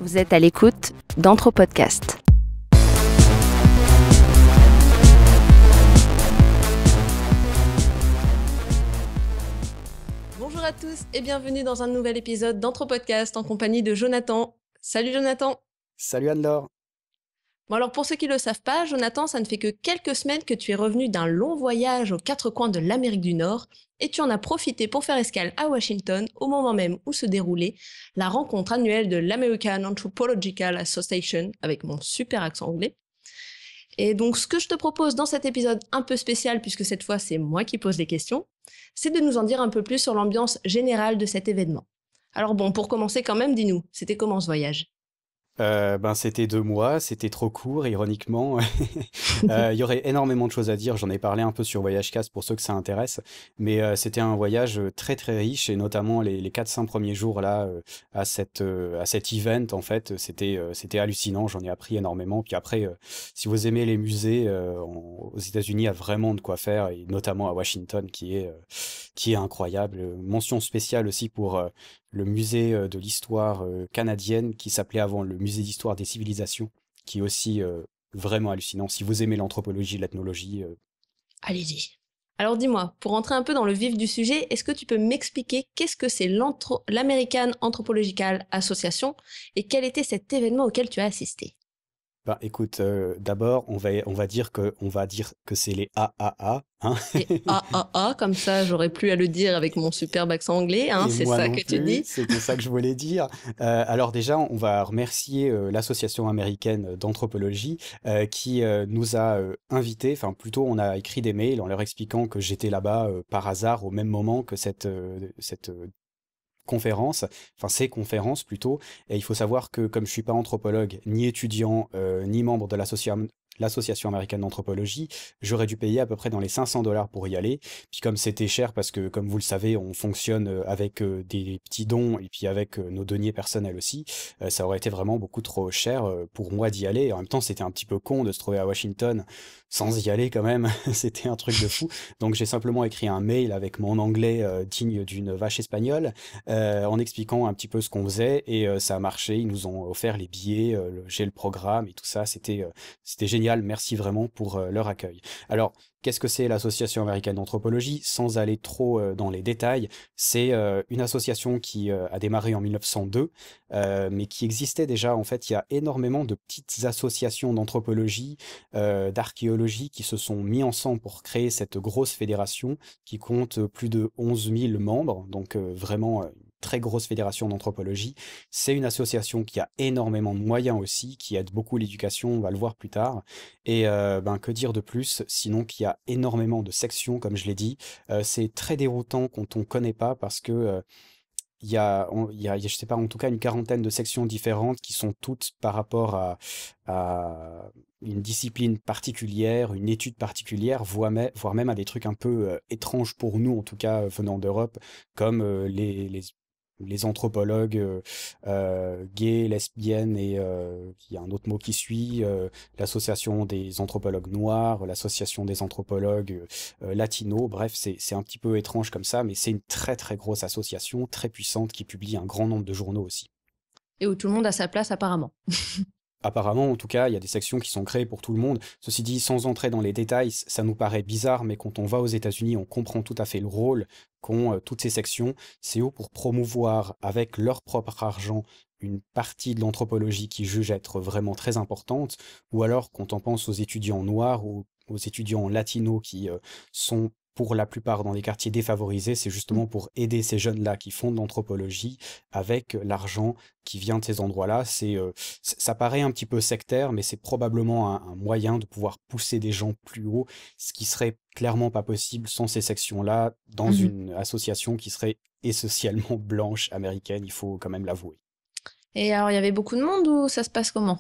Vous êtes à l'écoute d'Anthropodcast. Bonjour à tous et bienvenue dans un nouvel épisode d'Anthropodcast en compagnie de Jonathan. Salut Jonathan. Salut Anne-Laure. Bon alors pour ceux qui ne le savent pas, Jonathan, ça ne fait que quelques semaines que tu es revenu d'un long voyage aux quatre coins de l'Amérique du Nord et tu en as profité pour faire escale à Washington au moment même où se déroulait la rencontre annuelle de l'American Anthropological Association avec mon super accent anglais. Et donc ce que je te propose dans cet épisode un peu spécial, puisque cette fois c'est moi qui pose les questions, c'est de nous en dire un peu plus sur l'ambiance générale de cet événement. Alors bon, pour commencer quand même, dis-nous, c'était comment ce voyage ? C'était 2 mois, c'était trop court, ironiquement. Il y aurait énormément de choses à dire, j'en ai parlé un peu sur VoyageCast pour ceux que ça intéresse, mais c'était un voyage très très riche, et notamment les 4-5 premiers jours là, à cet event, en fait, c'était hallucinant, j'en ai appris énormément. Puis après, si vous aimez les musées, aux États-Unis, il y a vraiment de quoi faire, et notamment à Washington, qui est incroyable. Mention spéciale aussi pour le musée de l'histoire canadienne, qui s'appelait avant le musée d'histoire des civilisations, qui est aussi vraiment hallucinant. Si vous aimez l'anthropologie, l'ethnologie. Allez-y. Alors dis-moi, pour entrer un peu dans le vif du sujet, est-ce que tu peux m'expliquer qu'est-ce que c'est l'American Anthropological Association et quel était cet événement auquel tu as assisté ? Écoute, d'abord, on va dire que c'est les AAA, hein. Et AAA, comme ça j'aurais plus à le dire avec mon superbe accent anglais, hein, Et c'est moi ça non que tu plus, dis ? c'était ça que je voulais dire. Alors déjà, on va remercier l'Association américaine d'anthropologie qui nous a invités, enfin plutôt on a écrit des mails en leur expliquant que j'étais là-bas par hasard au même moment que cette conférence, enfin ces conférences plutôt. Et il faut savoir que comme je suis pas anthropologue, ni étudiant, ni membre de l'association américaine d'anthropologie, j'aurais dû payer à peu près dans les $500 pour y aller. Puis comme c'était cher, parce que comme vous le savez, on fonctionne avec des petits dons et puis avec nos deniers personnels aussi, ça aurait été vraiment beaucoup trop cher pour moi d'y aller. Et en même temps, c'était un petit peu con de se trouver à Washington sans y aller quand même. C'était un truc de fou. Donc j'ai simplement écrit un mail avec mon anglais digne d'une vache espagnole, en expliquant un petit peu ce qu'on faisait, et ça a marché. Ils nous ont offert les billets, j'ai le programme et tout ça. C'était génial. Merci vraiment pour leur accueil. Alors, qu'est-ce que c'est l'Association américaine d'anthropologie? Sans aller trop dans les détails, c'est une association qui a démarré en 1902, mais qui existait déjà. En fait, il y a énormément de petites associations d'anthropologie, d'archéologie qui se sont mis ensemble pour créer cette grosse fédération qui compte plus de 11 000 membres, donc vraiment une très grosse fédération d'anthropologie. C'est une association qui a énormément de moyens aussi, qui aide beaucoup l'éducation, on va le voir plus tard. Et que dire de plus, sinon qu'il y a énormément de sections, comme je l'ai dit. C'est très déroutant quand on connaît pas, parce que je sais pas, en tout cas une quarantaine de sections différentes qui sont toutes par rapport à une discipline particulière, une étude particulière, voire même à des trucs un peu étranges pour nous, en tout cas venant d'Europe, comme les anthropologues gays, lesbiennes, et il y a un autre mot qui suit, l'association des anthropologues noirs, l'association des anthropologues latinos. Bref, c'est un petit peu étrange comme ça, mais c'est une très très grosse association, très puissante, qui publie un grand nombre de journaux aussi. Et où tout le monde a sa place apparemment. Apparemment, en tout cas, il y a des sections qui sont créées pour tout le monde. Ceci dit, sans entrer dans les détails, ça nous paraît bizarre, mais quand on va aux États-Unis, on comprend tout à fait le rôle qu'ont toutes ces sections. C'est où pour promouvoir avec leur propre argent une partie de l'anthropologie qu'ils jugent être vraiment très importante, ou alors quand on pense aux étudiants noirs ou aux étudiants latinos qui sont pour la plupart dans des quartiers défavorisés, c'est justement pour aider ces jeunes-là qui font de l'anthropologie avec l'argent qui vient de ces endroits-là. Ça paraît un petit peu sectaire, mais c'est probablement un moyen de pouvoir pousser des gens plus haut, ce qui serait clairement pas possible sans ces sections-là dans une association qui serait essentiellement blanche américaine, il faut quand même l'avouer. Et alors il y avait beaucoup de monde ou ça se passe comment ?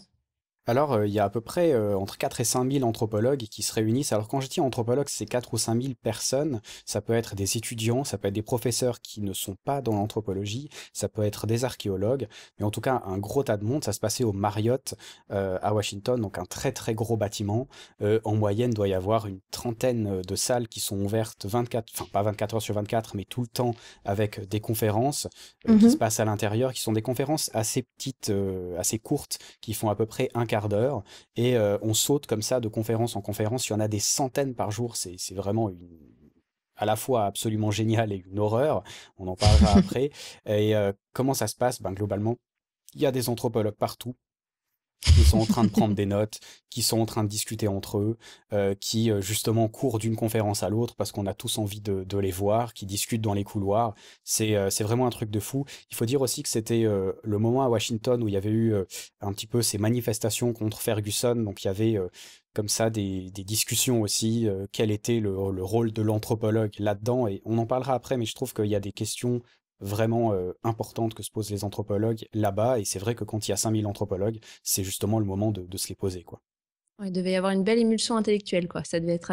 Alors, il y a à peu près entre 4 et 5 000 anthropologues qui se réunissent. Alors, quand je dis anthropologues, c'est 4 ou 5 000 personnes. Ça peut être des étudiants, ça peut être des professeurs qui ne sont pas dans l'anthropologie, ça peut être des archéologues, mais en tout cas, un gros tas de monde. Ça se passait au Marriott à Washington, donc un très très gros bâtiment. En moyenne, doit y avoir une trentaine de salles qui sont ouvertes 24, enfin pas 24 heures sur 24, mais tout le temps avec des conférences qui se Mhm. passent à l'intérieur, qui sont des conférences assez petites, assez courtes qui font à peu près un quart d'heure. Et on saute comme ça de conférence en conférence. Il y en a des centaines par jour. C'est vraiment à la fois absolument génial et une horreur. On en parlera après. Et comment ça se passe? Ben, globalement, il y a des anthropologues partout qui sont en train de prendre des notes, qui sont en train de discuter entre eux, qui justement courent d'une conférence à l'autre parce qu'on a tous envie de les voir, qui discutent dans les couloirs. C'est vraiment un truc de fou. Il faut dire aussi que c'était le moment à Washington où il y avait eu un petit peu ces manifestations contre Ferguson. Donc il y avait comme ça des discussions aussi. Quel était le rôle de l'anthropologue là-dedans? Et on en parlera après, mais je trouve qu'il y a des questions vraiment importantes que se posent les anthropologues là-bas. Et c'est vrai que quand il y a 5 000 anthropologues, c'est justement le moment de se les poser, quoi. Ouais, il devait y avoir une belle émulsion intellectuelle, quoi. Ça devait être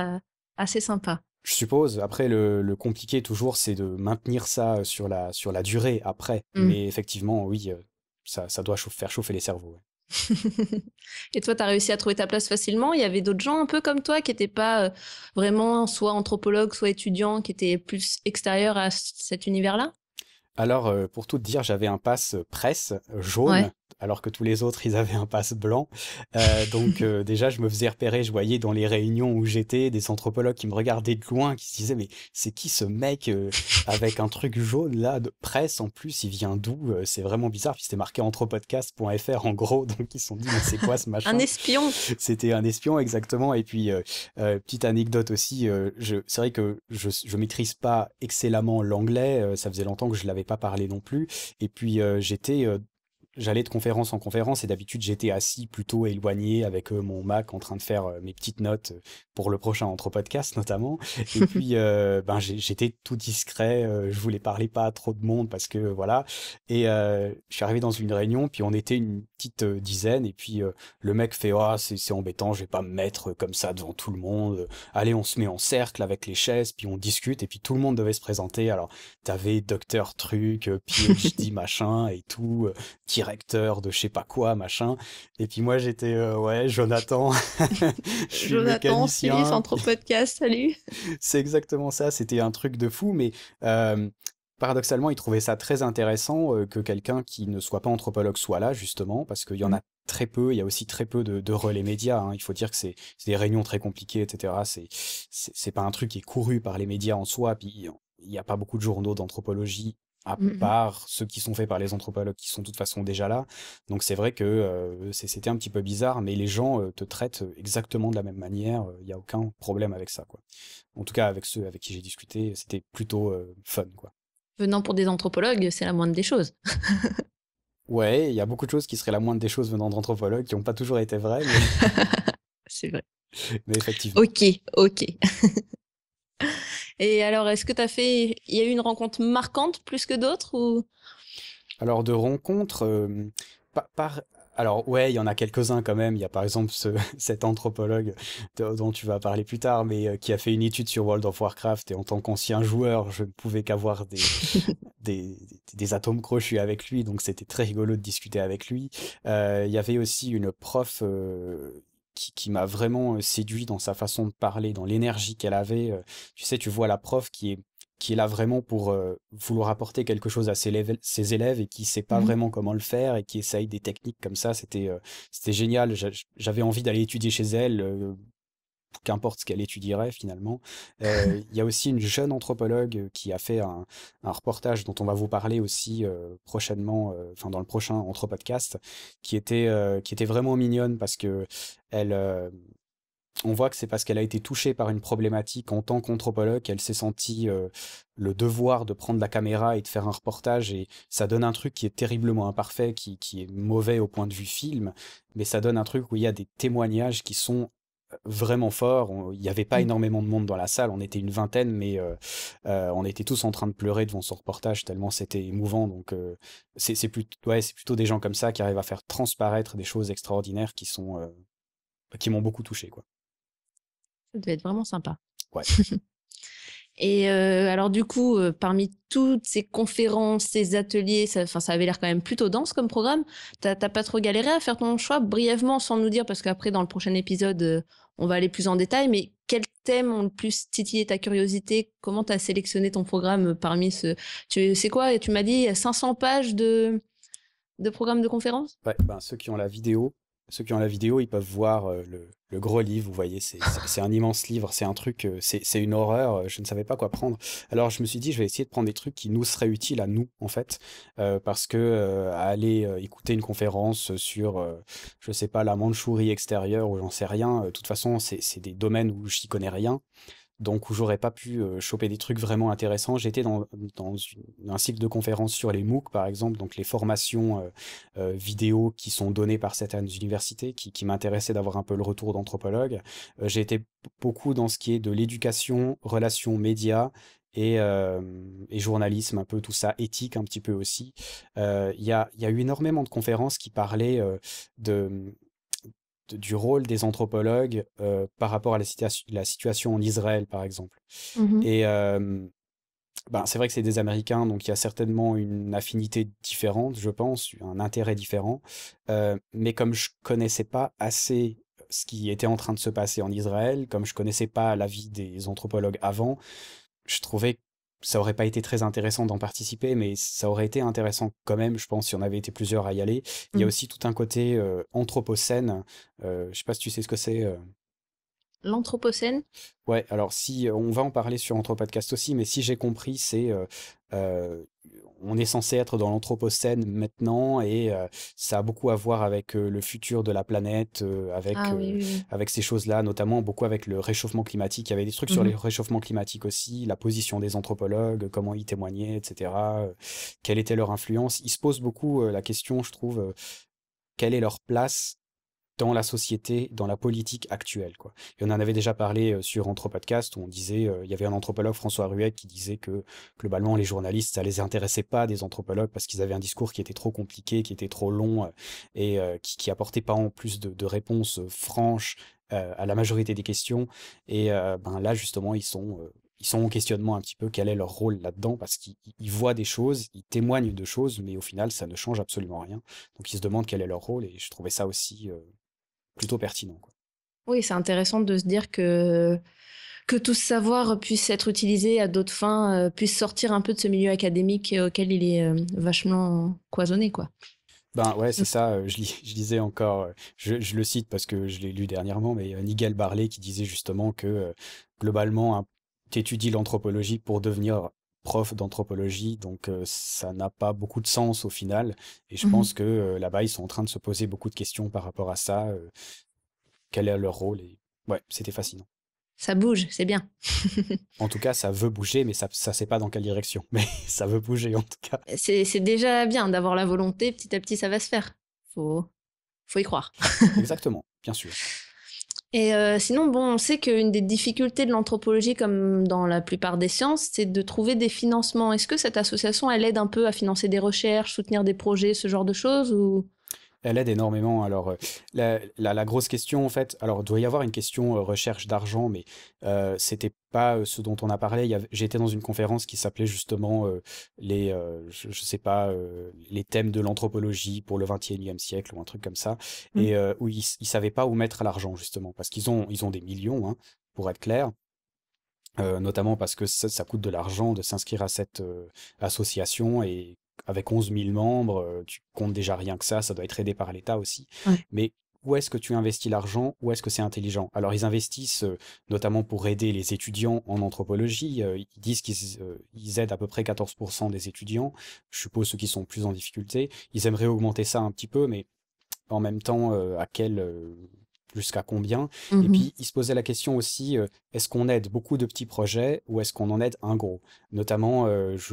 assez sympa. Je suppose, après, le compliqué toujours, c'est de maintenir ça sur la durée après. Mm. Mais effectivement, oui, ça doit faire chauffer les cerveaux. Ouais. Et toi, tu as réussi à trouver ta place facilement? Il y avait d'autres gens un peu comme toi qui n'étaient pas vraiment soit anthropologues, soit étudiants, qui étaient plus extérieurs à cet univers-là? Alors, pour tout te dire, j'avais un pass presse Ouais. jaune, alors que tous les autres, ils avaient un pass blanc. Donc, déjà, je me faisais repérer, je voyais dans les réunions où j'étais des anthropologues qui me regardaient de loin, qui se disaient, mais c'est qui ce mec avec un truc jaune là, de presse en plus, il vient d'où? C'est vraiment bizarre. Puis c'était marqué anthropodcast.fr en gros, donc ils se sont dit, mais c'est quoi ce Un machin? espion. C'était un espion exactement. Et puis petite anecdote aussi, c'est vrai que je maîtrise pas excellemment l'anglais. Ça faisait longtemps que je l'avais pas parlé non plus. Et puis j'allais de conférence en conférence et d'habitude j'étais assis plutôt éloigné avec mon Mac en train de faire mes petites notes pour le prochain Anthropodcast notamment. Et puis ben j'étais tout discret, je voulais parler pas à trop de monde parce que voilà. Et je suis arrivé dans une réunion, puis on était une petite dizaine, et puis le mec fait ah c'est embêtant, je vais pas me mettre comme ça devant tout le monde. Allez, on se met en cercle avec les chaises, puis on discute, et puis tout le monde devait se présenter. Alors t'avais docteur truc, PhD machin et tout, directeur de je sais pas quoi, machin. Et puis moi, j'étais, ouais, Jonathan, je suis Jonathan, Suisse, mécanicien. entre podcast, salut. C'est exactement ça, c'était un truc de fou, mais euh, paradoxalement, il trouvait ça très intéressant que quelqu'un qui ne soit pas anthropologue soit là, justement, parce qu'il y en Mm. a très peu, il y a aussi très peu de relais médias, hein. Il faut dire que c'est des réunions très compliquées, etc. C'est pas un truc qui est couru par les médias en soi, puis il n'y a pas beaucoup de journaux d'anthropologie à Mhm. part ceux qui sont faits par les anthropologues qui sont de toute façon déjà là. Donc c'est vrai que c'était un petit peu bizarre, mais les gens te traitent exactement de la même manière, il n'y a aucun problème avec ça, quoi. En tout cas, avec ceux avec qui j'ai discuté, c'était plutôt fun, quoi. Venant pour des anthropologues, c'est la moindre des choses. Ouais, il y a beaucoup de choses qui seraient la moindre des choses venant d'anthropologues, qui n'ont pas toujours été vraies, mais, C'est vrai. mais effectivement. Ok, ok. Et alors, est-ce que tu as fait... Il y a eu une rencontre marquante plus que d'autres ou... Alors, de rencontres, alors, ouais, il y en a quelques-uns quand même. Il y a par exemple cet anthropologue dont tu vas parler plus tard, mais qui a fait une étude sur World of Warcraft. Et en tant qu'ancien joueur, je ne pouvais qu'avoir des, des atomes crochus avec lui. Donc, c'était très rigolo de discuter avec lui. Il y avait aussi une prof qui m'a vraiment séduit dans sa façon de parler, dans l'énergie qu'elle avait. Tu sais, tu vois la prof qui est là vraiment pour vouloir apporter quelque chose à ses élèves et qui sait pas Mhm. vraiment comment le faire et qui essaye des techniques comme ça. C'était génial. J'avais envie d'aller étudier chez elle, qu'importe ce qu'elle étudierait finalement. Il y a aussi une jeune anthropologue qui a fait un reportage dont on va vous parler aussi prochainement, enfin dans le prochain Anthropodcast, qui était vraiment mignonne parce que elle, on voit que c'est parce qu'elle a été touchée par une problématique en tant qu'anthropologue qu'elle s'est sentie le devoir de prendre la caméra et de faire un reportage. Et ça donne un truc qui est terriblement imparfait, qui est mauvais au point de vue film, mais ça donne un truc où il y a des témoignages qui sont vraiment fort. Il n'y avait pas Mm. énormément de monde dans la salle, on était une vingtaine, mais on était tous en train de pleurer devant son reportage tellement c'était émouvant. Donc c'est plutôt des gens comme ça qui arrivent à faire transparaître des choses extraordinaires qui m'ont beaucoup touché, quoi. Ça devait être vraiment sympa. Ouais. Et alors du coup, parmi toutes ces conférences, ces ateliers, ça avait l'air quand même plutôt dense comme programme. T'as pas trop galéré à faire ton choix brièvement sans nous dire, parce qu'après dans le prochain épisode, on va aller plus en détail, mais quels thèmes ont le plus titillé ta curiosité? Comment t'as sélectionné ton programme parmi c'est quoi? Tu m'as dit il y a 500 pages de programme de conférence? Ouais, ben, ceux qui ont la vidéo, ils peuvent voir le gros livre. Vous voyez, c'est un immense livre. C'est un truc, c'est une horreur. Je ne savais pas quoi prendre. Alors, je me suis dit, je vais essayer de prendre des trucs qui nous seraient utiles à nous, en fait, parce que aller écouter une conférence sur, je sais pas, la Mandchourie extérieure ou j'en sais rien. De toute façon, c'est des domaines où j'y connais rien. Donc où j'aurais pas pu choper des trucs vraiment intéressants. J'étais dans un cycle de conférences sur les MOOC, par exemple, donc les formations vidéo qui sont données par certaines universités, qui m'intéressaient d'avoir un peu le retour d'anthropologue. J'ai été beaucoup dans ce qui est de l'éducation, relations médias et journalisme, un peu tout ça, éthique un petit peu aussi. Il y a eu énormément de conférences qui parlaient de du rôle des anthropologues par rapport à la situation en Israël, par exemple. Mhm. Et ben, c'est vrai que c'est des Américains, donc il y a certainement une affinité différente, je pense, un intérêt différent. Mais comme je connaissais pas assez ce qui était en train de se passer en Israël, comme je connaissais pas la vie des anthropologues avant, je trouvais que ça aurait pas été très intéressant d'en participer, mais ça aurait été intéressant quand même, je pense, si on avait été plusieurs à y aller. Il y a Mm. aussi tout un côté anthropocène. Je sais pas si tu sais ce que c'est. L'Anthropocène? Ouais, alors si on va en parler sur Anthropodcast aussi, mais si j'ai compris, euh, on est censé être dans l'Anthropocène maintenant et ça a beaucoup à voir avec le futur de la planète, Ah oui, oui, oui. avec ces choses-là, notamment beaucoup avec le réchauffement climatique. Il y avait des trucs sur Mhm. le réchauffement climatique aussi, la position des anthropologues, comment ils témoignaient, etc. Quelle était leur influence. Ils se posent beaucoup la question, je trouve, quelle est leur place dans la société, dans la politique actuelle, quoi. Et on en avait déjà parlé sur Anthropodcast où on disait, il y avait un anthropologue, François Rueck, qui disait que globalement les journalistes, ça les intéressait pas des anthropologues parce qu'ils avaient un discours qui était trop compliqué, qui était trop long qui apportait pas en plus de réponses franches à la majorité des questions. Et ben là justement ils sont en questionnement un petit peu quel est leur rôle là-dedans parce qu'ils voient des choses, ils témoignent de choses, mais au final ça ne change absolument rien. Donc ils se demandent quel est leur rôle et je trouvais ça aussi plutôt pertinent, quoi. Oui, c'est intéressant de se dire que tout ce savoir puisse être utilisé à d'autres fins, puisse sortir un peu de ce milieu académique auquel il est vachement cloisonné, quoi. Ben ouais, c'est Mm. ça. Je lisais encore, je le cite parce que je l'ai lu dernièrement, mais Nigel Barley qui disait justement que globalement, hein, tu étudies l'anthropologie pour devenir prof d'anthropologie, donc ça n'a pas beaucoup de sens au final. Et je Mhm. pense que là-bas, ils sont en train de se poser beaucoup de questions par rapport à ça. Quel est leur rôle? Et ouais, c'était fascinant. Ça bouge, c'est bien. En tout cas, ça veut bouger, mais ça sait pas dans quelle direction. Mais ça veut bouger en tout cas. C'est déjà bien d'avoir la volonté, petit à petit ça va se faire. Faut, faut y croire. Exactement, bien sûr. Et sinon, bon, on sait qu'une des difficultés de l'anthropologie, comme dans la plupart des sciences, c'est de trouver des financements. Est-ce que cette association, elle aide un peu à financer des recherches, soutenir des projets, ce genre de choses ou... Elle aide énormément. Alors, la grosse question, en fait, alors, il doit y avoir une question recherche d'argent, mais c'était pas ce dont on a parlé. J'étais dans une conférence qui s'appelait justement je sais pas, les thèmes de l'anthropologie pour le 21e siècle ou un truc comme ça, Mm. et où ils savaient pas où mettre l'argent, justement, parce ils ont des millions, hein, pour être clair. Notamment parce que ça coûte de l'argent de s'inscrire à cette association et avec 11 000 membres, tu comptes déjà rien que ça doit être aidé par l'État aussi. Ouais. Mais où est-ce que tu investis l'argent? Où est-ce que c'est intelligent? Alors ils investissent notamment pour aider les étudiants en anthropologie. Ils disent ils aident à peu près 14% des étudiants. Je suppose ceux qui sont plus en difficulté. Ils aimeraient augmenter ça un petit peu, mais en même temps, jusqu'à combien? Et Mhm. puis, il se posait la question aussi, est-ce qu'on aide beaucoup de petits projets ou est-ce qu'on en aide un gros? Notamment,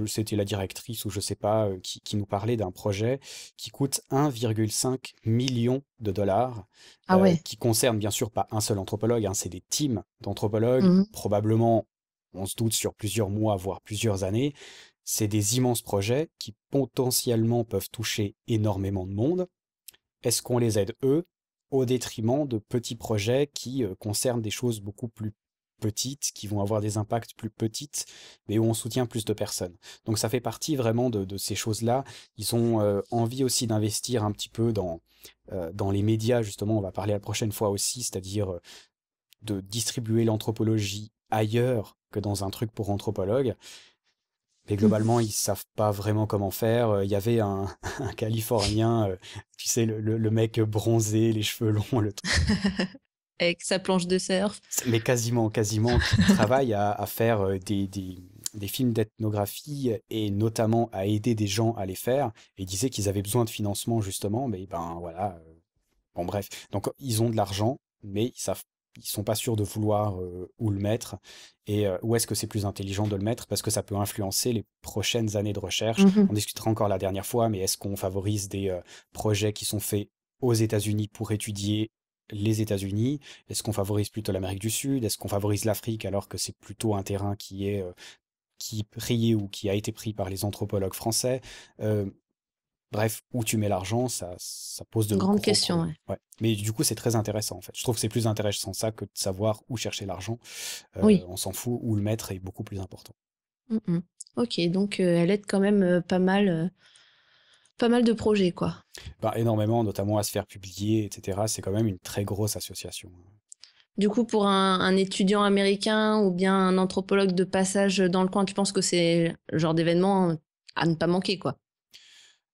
c'était la directrice ou je sais pas, qui nous parlait d'un projet qui coûte 1,5 million de dollars, Ah ouais. qui concerne bien sûr pas un seul anthropologue, hein, c'est des teams d'anthropologues, Mhm. probablement, on se doute, sur plusieurs mois, voire plusieurs années. C'est des immenses projets qui potentiellement peuvent toucher énormément de monde. Est-ce qu'on les aide eux au détriment de petits projets qui concernent des choses beaucoup plus petites, qui vont avoir des impacts plus petites, mais où on soutient plus de personnes? Donc ça fait partie vraiment de ces choses-là. Ils ont envie aussi d'investir un petit peu dans les médias, justement, on va parler la prochaine fois aussi, c'est-à-dire de distribuer l'anthropologie ailleurs que dans un truc pour anthropologues. Mais globalement, ils savent pas vraiment comment faire. Il y avait un, un Californien, tu sais, le mec bronzé, les cheveux longs, Avec sa planche de surf. mais quasiment, qui travaille à faire des films d'ethnographie et notamment à aider des gens à les faire. Et il disait qu'ils avaient besoin de financement justement, mais ben voilà. Bon, bref. Donc, ils ont de l'argent, mais ils sont pas sûrs de vouloir où le mettre et où est-ce que c'est plus intelligent de le mettre parce que ça peut influencer les prochaines années de recherche. Mhm. On discutera encore la dernière fois, mais est-ce qu'on favorise des projets qui sont faits aux États-Unis pour étudier les États-Unis? Est-ce qu'on favorise plutôt l'Amérique du Sud? Est-ce qu'on favorise l'Afrique alors que c'est plutôt un terrain qui est pris ou qui a été pris par les anthropologues français? Euh, Bref, où tu mets l'argent, ça pose de Grande gros question, problèmes. ouais. Ouais. Mais du coup, c'est très intéressant en fait. Je trouve que c'est plus intéressant ça que de savoir où chercher l'argent. Oui. On s'en fout, où le mettre est beaucoup plus important. Mhm. Ok, donc elle aide quand même pas mal de projets, quoi. Ben, énormément, notamment à se faire publier, etc. C'est quand même une très grosse association. Du coup, pour un étudiant américain ou bien un anthropologue de passage dans le coin, tu penses que c'est le genre d'événement à ne pas manquer, quoi.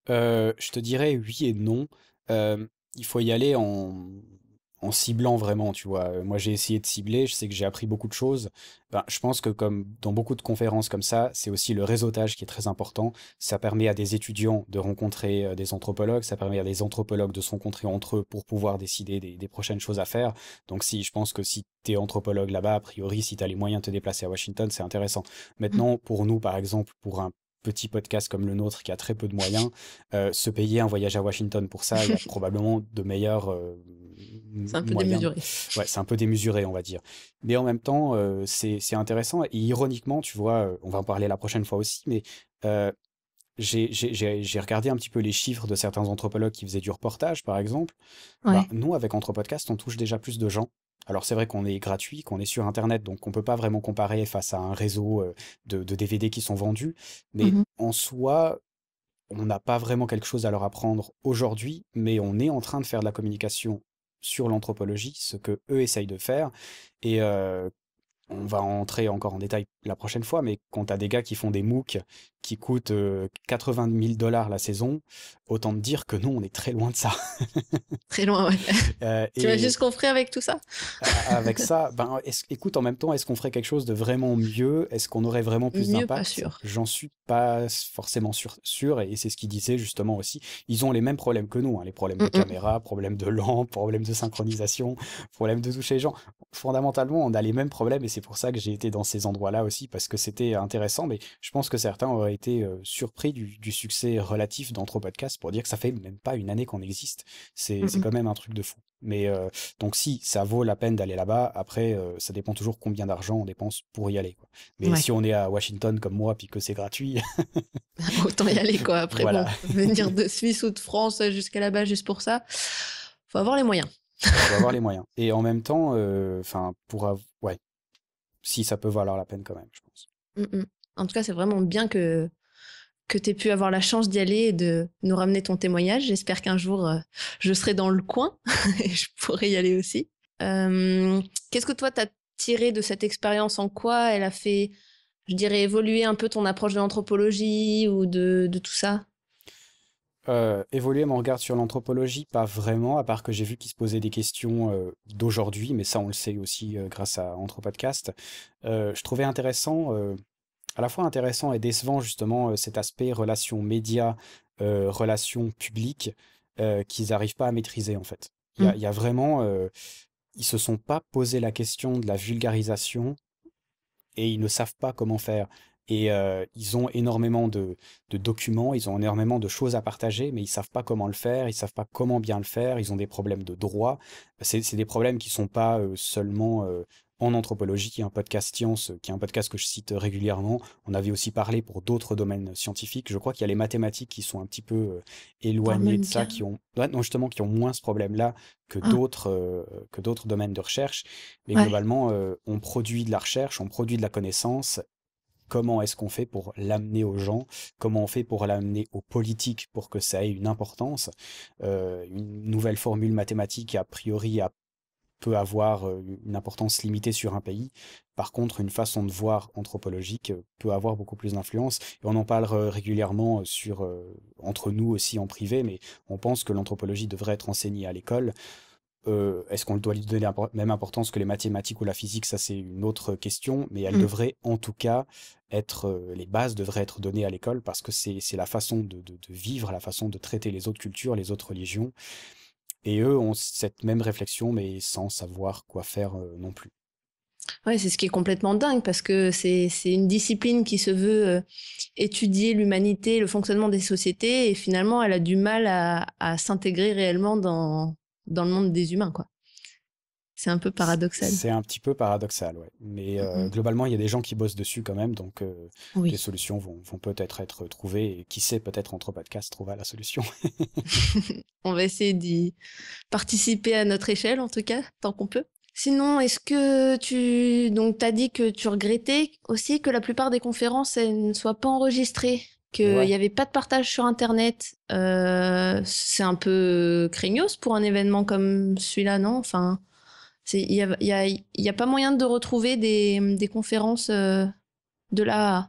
Je te dirais oui et non. Euh, il faut y aller en ciblant vraiment, tu vois. Moi, j'ai essayé de cibler, je sais que j'ai appris beaucoup de choses. Ben, je pense que comme dans beaucoup de conférences comme ça, c'est aussi le réseautage qui est très important. Ça permet à des étudiants de rencontrer des anthropologues, ça permet à des anthropologues de se rencontrer entre eux pour pouvoir décider des prochaines choses à faire. Donc si je pense que si tu es anthropologue là-bas, a priori, si tu as les moyens de te déplacer à Washington, c'est intéressant. Mm. Maintenant, pour nous, par exemple, pour un petit podcast comme le nôtre qui a très peu de moyens, se payer un voyage à Washington pour ça, il y a probablement de meilleurs C'est un peu moyens. démesuré. Ouais, c'est un peu démesuré, on va dire. Mais en même temps, c'est intéressant. Et ironiquement, tu vois, on va en parler la prochaine fois aussi, mais euh, j'ai regardé un petit peu les chiffres de certains anthropologues qui faisaient du reportage, par exemple. Ben, Ouais. nous, avec Anthropodcast, on touche déjà plus de gens. Alors c'est vrai qu'on est gratuit, qu'on est sur Internet, donc on peut pas vraiment comparer face à un réseau de DVD qui sont vendus. Mais Mhm. en soi, on n'a pas vraiment quelque chose à leur apprendre aujourd'hui, mais on est en train de faire de la communication sur l'anthropologie, ce que eux essayent de faire. Et on va entrer encore en détail la prochaine fois, mais quand tu as des gars qui font des MOOC qui coûtent 80 000 dollars la saison, autant te dire que nous, on est très loin de ça. Très loin, ouais. T'imagines Et ce qu'on ferait avec tout ça? avec ça, ben, écoute, en même temps, est-ce qu'on ferait quelque chose de vraiment mieux? Est-ce qu'on aurait vraiment plus Mieux, pas d'impact? sûr. J'en suis pas forcément sûr, et c'est ce qu'ils disaient justement aussi. Ils ont les mêmes problèmes que nous, hein, les problèmes de Mm, caméra, problèmes de lampe, problèmes de synchronisation, problèmes de toucher les gens. Fondamentalement, on a les mêmes problèmes, et c'est pour ça que j'ai été dans ces endroits-là aussi, parce que c'était intéressant, mais je pense que certains auraient été surpris du succès relatif d'Anthropodcast pour dire que ça fait même pas une année qu'on existe. mm, C'est mm. quand même un truc de fou. Mais donc si, ça vaut la peine d'aller là-bas. Après, ça dépend toujours combien d'argent on dépense pour y aller, quoi. Mais Ouais. si on est à Washington comme moi, puis que c'est gratuit, Autant y aller, quoi. Après, voilà, bon, venir de Suisse ou de France jusqu'à là-bas juste pour ça, faut avoir les moyens. faut avoir les moyens. Et en même temps, enfin, ouais, si ça peut valoir la peine quand même, je pense. Mm, mm. En tout cas, c'est vraiment bien que tu aies pu avoir la chance d'y aller et de nous ramener ton témoignage. J'espère qu'un jour, je serai dans le coin et je pourrai y aller aussi. Qu'est-ce que toi, t'as tiré de cette expérience? En quoi elle a fait, je dirais, évoluer un peu ton approche de l'anthropologie ou de tout ça? Évoluer mon regard sur l'anthropologie, pas vraiment, à part que j'ai vu qu'il se posait des questions d'aujourd'hui, mais ça on le sait aussi grâce à Anthropodcast. Je trouvais intéressant, à la fois intéressant et décevant justement cet aspect relation média, relation publique qu'ils n'arrivent pas à maîtriser en fait. Mm. Il y a vraiment, ils se sont pas posé la question de la vulgarisation et ils ne savent pas comment faire. Et ils ont énormément de documents, ils ont énormément de choses à partager, mais ils savent pas comment le faire, ils savent pas comment bien le faire, ils ont des problèmes de droit. C'est des problèmes qui sont pas seulement en anthropologie, qui est un podcast science, qui est un podcast que je cite régulièrement. On avait aussi parlé pour d'autres domaines scientifiques. Je crois qu'il y a les mathématiques qui sont un petit peu Dans le éloignées de même ça, cas. qui ont, ouais, non, justement, qui ont moins ce problème-là Ah, que d'autres domaines de recherche. Mais ouais. globalement, on produit de la recherche, on produit de la connaissance. Comment est-ce qu'on fait pour l'amener aux gens? Comment on fait pour l'amener aux politiques pour que ça ait une importance? Une nouvelle formule mathématique, a priori, peut avoir une importance limitée sur un pays. Par contre, une façon de voir anthropologique peut avoir beaucoup plus d'influence. Et on en parle régulièrement entre nous aussi en privé, mais on pense que l'anthropologie devrait être enseignée à l'école. Est-ce qu'on doit lui donner la même importance que les mathématiques ou la physique? Ça, c'est une autre question, mais elle Mm. devrait en tout cas les bases devraient être données à l'école parce que c'est la façon de vivre, la façon de traiter les autres cultures, les autres religions. Et eux ont cette même réflexion, mais sans savoir quoi faire non plus. Ouais, c'est ce qui est complètement dingue parce que c'est une discipline qui se veut étudier l'humanité, le fonctionnement des sociétés et finalement elle a du mal à s'intégrer réellement dans le monde des humains, quoi. C'est un peu paradoxal. C'est un petit peu paradoxal, ouais. Mais Mm. globalement, il y a des gens qui bossent dessus quand même, donc des Oui. solutions vont peut-être être trouvées. Et qui sait, peut-être entre podcasts trouvera la solution. On va essayer d'y participer à notre échelle, en tout cas, tant qu'on peut. Sinon, est-ce que donc, t'as dit que tu regrettais aussi que la plupart des conférences, elles ne soient pas enregistrées, qu'il Ouais. n'y avait pas de partage sur Internet. C'est un peu craignos pour un événement comme celui-là, non? Enfin, il y a pas moyen de retrouver des conférences de là.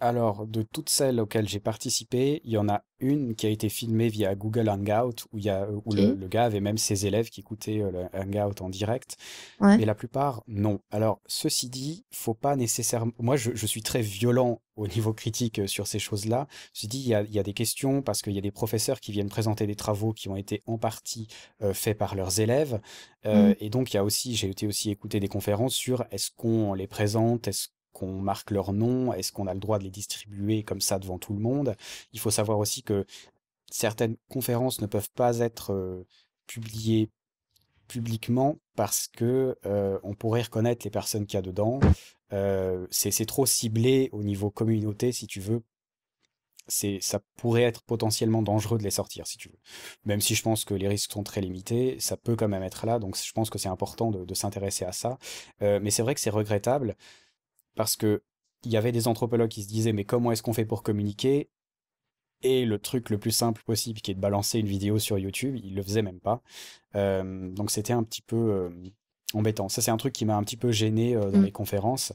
Alors, de toutes celles auxquelles j'ai participé, il y en a une qui a été filmée via Google Hangout, où Ok. le gars avait même ses élèves qui écoutaient le Hangout en direct. Ouais. Mais la plupart, non. Alors, ceci dit, faut pas nécessairement. Moi, je suis très violent au niveau critique sur ces choses-là. Je dis, il y a des questions parce qu'il y a des professeurs qui viennent présenter des travaux qui ont été en partie faits par leurs élèves. Mm. Et donc, j'ai été aussi écouter des conférences sur est-ce qu'on les présente, est-ce qu'on marque leur nom, est-ce qu'on a le droit de les distribuer comme ça devant tout le monde. Il faut savoir aussi que certaines conférences ne peuvent pas être publiées publiquement parce que on pourrait reconnaître les personnes qu'il y a dedans. C'est trop ciblé au niveau communauté, si tu veux. Ça pourrait être potentiellement dangereux de les sortir, si tu veux. Même si je pense que les risques sont très limités, ça peut quand même être là. Donc je pense que c'est important de s'intéresser à ça. Mais c'est vrai que c'est regrettable parce que il y avait des anthropologues qui se disaient mais comment est-ce qu'on fait pour communiquer? Et le truc le plus simple possible, qui est de balancer une vidéo sur YouTube, il le faisait même pas. Donc c'était un petit peu embêtant. Ça, c'est un truc qui m'a un petit peu gêné dans Mm. les conférences,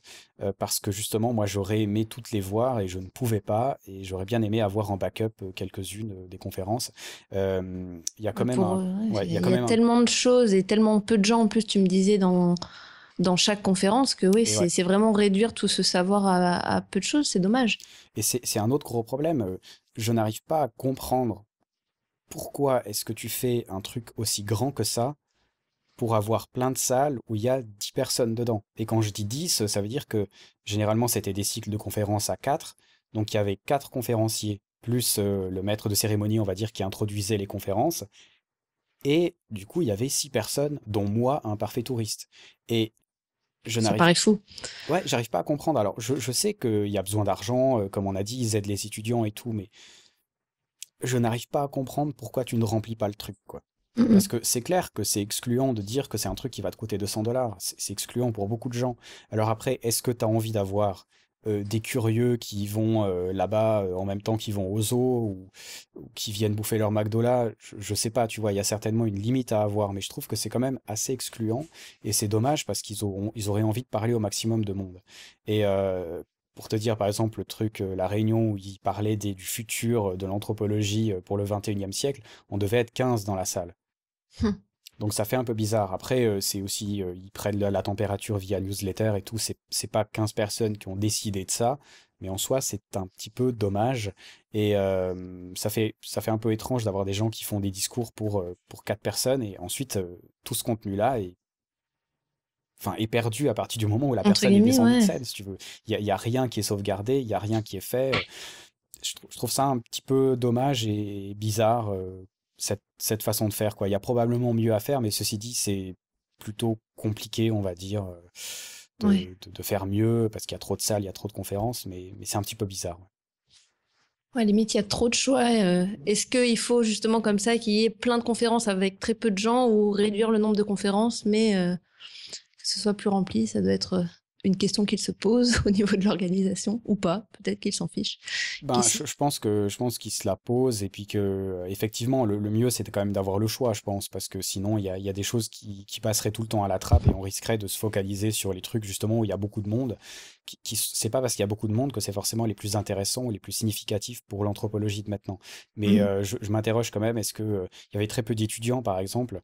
parce que justement, moi, j'aurais aimé toutes les voir et je ne pouvais pas, et j'aurais bien aimé avoir en backup quelques-unes des conférences. Il y a quand même un, Ouais, ouais, il y a il quand y a même un, tellement de choses et tellement peu de gens en plus, tu me disais dans chaque conférence que oui, et ouais. c'est vraiment réduire tout ce savoir à peu de choses, c'est dommage. Et c'est un autre gros problème. Je n'arrive pas à comprendre pourquoi est-ce que tu fais un truc aussi grand que ça pour avoir plein de salles où il y a 10 personnes dedans. Et quand je dis 10, ça veut dire que généralement c'était des cycles de conférences à 4, donc il y avait 4 conférenciers, plus le maître de cérémonie, on va dire, qui introduisait les conférences, et du coup il y avait 6 personnes, dont moi, un parfait touriste. Et je Ça n'arrive paraît fou. ouais, j'arrive pas à comprendre. Alors je sais qu'il y a besoin d'argent, comme on a dit, ils aident les étudiants et tout, mais je n'arrive pas à comprendre pourquoi tu ne remplis pas le truc, quoi. Mm, Parce mm. que c'est clair que c'est excluant de dire que c'est un truc qui va te coûter 200 $. C'est excluant pour beaucoup de gens. Alors après, est-ce que tu as envie d'avoir des curieux qui vont là-bas en même temps qu'ils vont au zoo ou qui viennent bouffer leur McDo là? Je sais pas, tu vois, il y a certainement une limite à avoir, mais je trouve que c'est quand même assez excluant et c'est dommage parce ils auraient envie de parler au maximum de monde. Et pour te dire, par exemple, le truc, la réunion où ils parlaient du futur de l'anthropologie pour le 21e siècle, on devait être 15 dans la salle. Hum. Donc ça fait un peu bizarre. Après, c'est aussi, ils prennent la température via newsletter et tout. C'est pas 15 personnes qui ont décidé de ça, mais en soi, c'est un petit peu dommage. Et ça fait un peu étrange d'avoir des gens qui font des discours pour 4 personnes et ensuite tout ce contenu-là est enfin, est perdu à partir du moment où la Entre personne est guillemets, descendue de ouais. scène, si tu veux. Il y a rien qui est sauvegardé, il y a rien qui est fait. Je trouve ça un petit peu dommage et bizarre, cette façon de faire, quoi. Il y a probablement mieux à faire, mais ceci dit, c'est plutôt compliqué, on va dire, Ouais. de faire mieux, parce qu'il y a trop de salles, il y a trop de conférences, mais c'est un petit peu bizarre. Ouais. Ouais, limite, il y a trop de choix. Est-ce qu'il faut justement comme ça qu'il y ait plein de conférences avec très peu de gens ou réduire le nombre de conférences, mais que ce soit plus rempli, ça doit être une question qu'il se pose au niveau de l'organisation ou pas. Peut-être qu'il s'en fiche. Qui Ben, sait? je pense qu'ils se la posent et puis que effectivement le mieux c'était quand même d'avoir le choix, je pense, parce que sinon il y a des choses qui passeraient tout le temps à la trappe et on risquerait de se focaliser sur les trucs justement où il y a beaucoup de monde. C'est pas parce qu'il y a beaucoup de monde que c'est forcément les plus intéressants ou les plus significatifs pour l'anthropologie de maintenant. Mais Mhm. je m'interroge quand même, est-ce que il y avait très peu d'étudiants par exemple,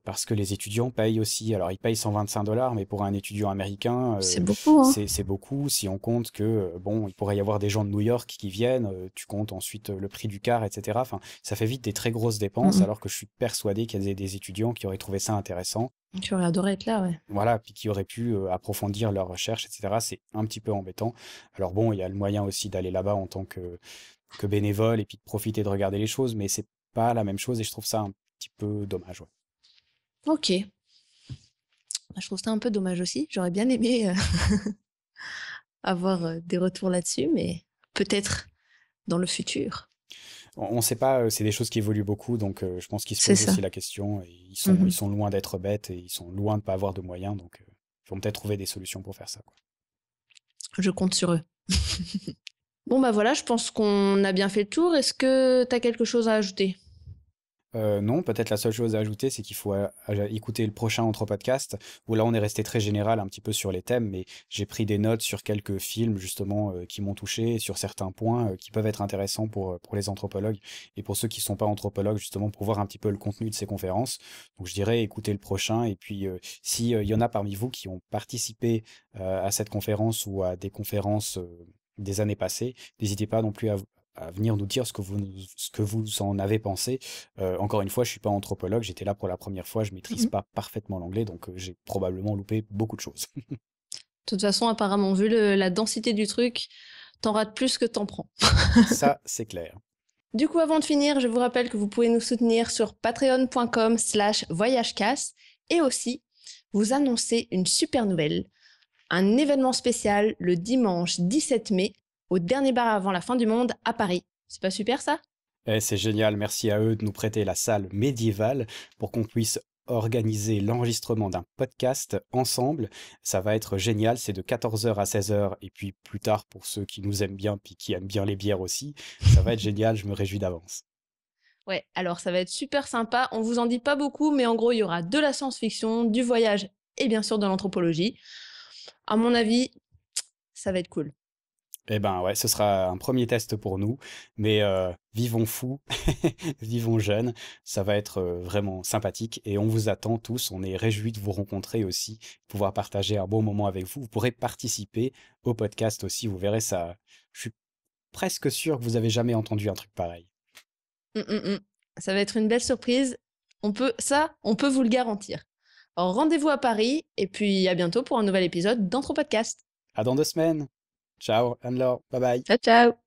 parce que les étudiants payent aussi. Alors ils payent 125 $, mais pour un étudiant américain, C'est beaucoup, hein. c'est beaucoup. Si on compte que, bon, il pourrait y avoir des gens de New York qui viennent, tu comptes ensuite le prix du car, etc. Enfin, ça fait vite des très grosses dépenses, Mhm. alors que je suis persuadé qu'il y a des étudiants qui auraient trouvé ça intéressant, Tu aurais adoré être là, ouais. voilà, puis qui auraient pu approfondir leurs recherches, etc. C'est un petit peu embêtant. Alors bon, il y a le moyen aussi d'aller là-bas en tant que bénévole et puis de profiter de regarder les choses, mais c'est pas la même chose et je trouve ça un petit peu dommage, ouais. Ok. Bah, je trouve ça un peu dommage aussi. J'aurais bien aimé avoir des retours là-dessus, mais peut-être dans le futur. On sait pas, c'est des choses qui évoluent beaucoup, donc je pense qu'ils se C'est posent ça. aussi la question et ils Mhm. sont loin d'être bêtes et ils sont loin de pas avoir de moyens, donc ils vont peut-être trouver des solutions pour faire ça, quoi. Je compte sur eux. Bon, bah voilà, je pense qu'on a bien fait le tour. Est-ce que tu as quelque chose à ajouter? Non, peut-être la seule chose à ajouter, c'est qu'il faut écouter le prochain Entre Podcast, où là on est resté très général un petit peu sur les thèmes, mais j'ai pris des notes sur quelques films justement qui m'ont touché, sur certains points qui peuvent être intéressants pour les anthropologues et pour ceux qui sont pas anthropologues justement pour voir un petit peu le contenu de ces conférences. Donc je dirais écoutez le prochain et puis si y en a parmi vous qui ont participé à cette conférence ou à des conférences des années passées, n'hésitez pas non plus à venir nous dire ce que vous en avez pensé. Encore une fois, je suis pas anthropologue, j'étais là pour la première fois, je maîtrise Mhm. pas parfaitement l'anglais, donc j'ai probablement loupé beaucoup de choses. De toute façon, apparemment, vu la densité du truc, t'en rates plus que t'en prends. Ça, c'est clair. Du coup, avant de finir, je vous rappelle que vous pouvez nous soutenir sur patreon.com/voyagecast et aussi vous annoncer une super nouvelle, un événement spécial le dimanche 17 mai au dernier bar avant la fin du monde à Paris. C'est pas super ça? C'est génial, merci à eux de nous prêter la salle médiévale pour qu'on puisse organiser l'enregistrement d'un podcast ensemble. Ça va être génial, c'est de 14h à 16h et puis plus tard pour ceux qui nous aiment bien puis qui aiment bien les bières aussi. Ça va être génial, je me réjouis d'avance. Ouais, alors ça va être super sympa. On vous en dit pas beaucoup, mais en gros, il y aura de la science-fiction, du voyage et bien sûr de l'anthropologie. À mon avis, ça va être cool. Eh ben ouais, ce sera un premier test pour nous, mais vivons fous, vivons jeunes, ça va être vraiment sympathique et on vous attend tous, on est réjouis de vous rencontrer aussi, pouvoir partager un bon moment avec vous. Vous pourrez participer au podcast aussi, vous verrez ça. Je suis presque sûr que vous avez jamais entendu un truc pareil. Mm, mm, mm. Ça va être une belle surprise. On peut vous le garantir. Alors rendez-vous à Paris et puis à bientôt pour un nouvel épisode d'Anthropodcast. À dans 2 semaines. Ciao, Anne-Laure, bye bye. Ciao, ciao!